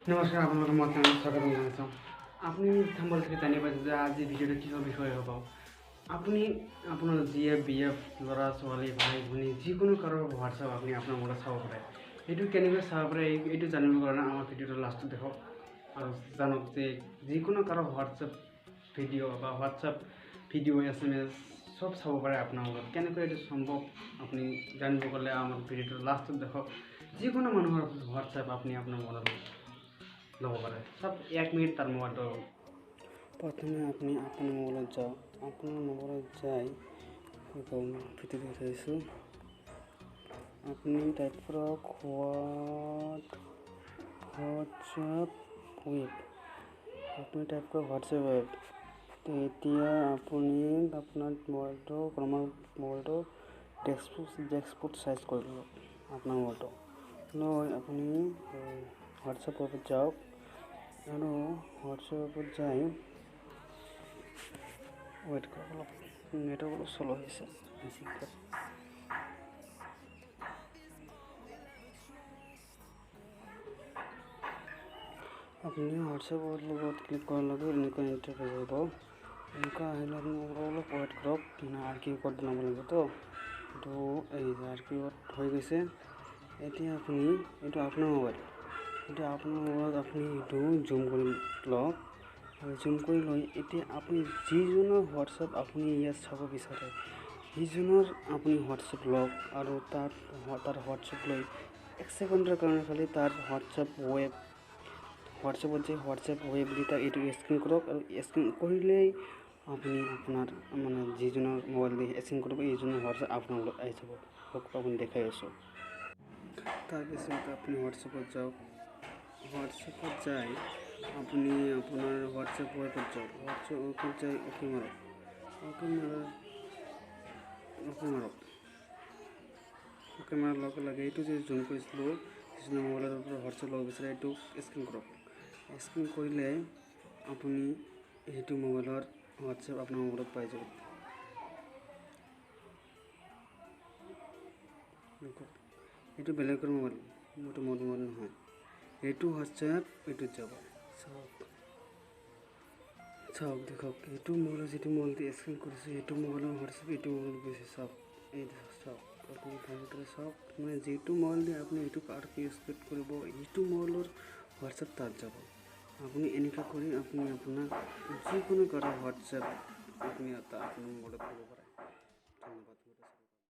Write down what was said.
নমস্কাৰ আপোনালোকক মই স্বাগতম জনাইছোঁ। আপুনি থাম্বনেল থেকে জানিব পাৰিছে যে আজি ভিডিঅ'টো কিহৰ বিষয়ে হ'ব। আপুনি আপোনাৰ GF BF ল'ৰা ছোৱালী ভাই ভনী যিকোনো কাৰো হোৱাটছআপ আপুনি আপোনাৰ মোবাইলত চাব পাৰে। এইটো কেনেকৈ চাব পাৰে এইটো জানিবৰ কাৰণে আমাৰ ভিডিঅ'টো লাষ্টত দেখক আৰু জানক যে যিকোনো কাৰো হোৱাটছআপ ভিডিঅ' বা হোৱাটছআপ ভিডিঅ' SMS সব চাব পাৰে আপোনাৰ মোবাইলত। কেনেকৈ এইটো সম্ভৱ আপুনি জানিব গ'লে আমাৰ ভিডিঅ'টো লাষ্টত দেখক। যিকোনো মানুহৰ হোৱাটছআপ আপুনি আপোনাৰ মোবাইলত ল'ব পাৰে। সব 1 মিনিট তার মোবাইলটো প্রথমে আপনি আপনার মোবাইলত যাও। আপনার মোবাইলত যাই ভিতরে দেখাইছো আপনি টাইপ করক হোয়াটসঅ্যাপ ওয়েব। আপনি টাইপ করক হোয়াটসঅ্যাপ ওয়েব। তো এতিয়া আপনি আপনার মোবাইলটো ডেস্কটপ সাইজ করে লব। আপনার মোবাইলটো লৈ আপনি হোয়াটসঅ্যাপ ওয়েবত যাওক আৰু হোয়াটসঅ্যাপত যাই ওয়েট কৰক অলপ নেটৱৰ্ক অলপ শ্ল' হৈছে আপুনি হোয়াটসঅ্যাপৰ লগত ক্লিক কৰাৰ লগে এনেকুৱা ইণ্টাৰফেচ আহিব। এনেকুৱা আহিলে আপুনি অলপ ৱেইট কৰক মানে আৰ্কিউ কোড বনাব লাগিব তো এইটো এই আৰ্কিউ কোড হৈ গৈছে। এতিয়া আপুনি এইটো আপোনাৰ মোবাইল আপনি এইটো জুম কৰি লওক আৰু জুম কৰি লৈ এতিয়া আপুনি যিজনৰ হোৱাটছআপ আপুনি ইয়াত চাব বিচাৰে সেইজনৰ আপুনি হোৱাটছআপ লওক আৰু তাৰ হোৱাটছআপ লৈ 1 ছেকেণ্ডৰ কাৰণে খালি তাৰ হোৱাটছআপত যে হোৱাটছআপ ৱেব বুলি তাৰ এইটো স্ক্ৰীন কৰক আৰু স্ক্ৰীন কৰিলেই আপুনি আপোনাৰ মানে যিজনৰ মোবাইল দি স্ক্ৰীন কৰিব এইজনৰ হোৱাটছআপ আপোনাৰ লগত আহি যাব। আপুনি দেখাই আছোঁ। তাৰপিছত আপুনি হোৱাটছআপত যাওক। হোৱাটছআপত যাই আপুনি আপোনাৰ হোৱাটছআপ ৱেবত যাওক। হোৱাটছআপ ৱেবত যাই অ'কে মাৰক। অ'কে মাৰাৰ লগে লগে এইটো যে জুম কৰিছিলোঁ যিজনৰ মোবাইলৰ পৰা হোৱাটছআপ ল'ব বিচাৰে এইটো স্ক্ৰীন কৰক। স্ক্ৰীন কৰিলে আপুনি সেইটো মোবাইলৰ হোৱাটছআপ আপোনাৰ মোবাইলত পাই যাব। এইটো বেলেগৰ মোবাইল মোৰটো মোৰ মোবাইল নহয়। এইটো হোৱাটছআপ এইটোত যাব চাওক দেখক এইটো মোবাইলৰ যিটো মোবাইল দি স্ক্ৰীন কৰিছে এইটো মোবাইলৰ হোৱাটছআপ এইটো মোবাইলত গৈছে চাওক এই চাওক আপুনি ভালদৰে চাওক মানে যিটো মোবাইল দি আপুনি এইটো কাৰ্ড ইউজ কৰিব এইটো মোবাইলৰ হোৱাটছআপ তাত যাব। আপুনি এনেকুৱা কৰি আপুনি আপোনাৰ যিকোনো কাৰো হোৱাটছআপ আপুনি আপোনাৰ মোবাইলত ল'ব পাৰে।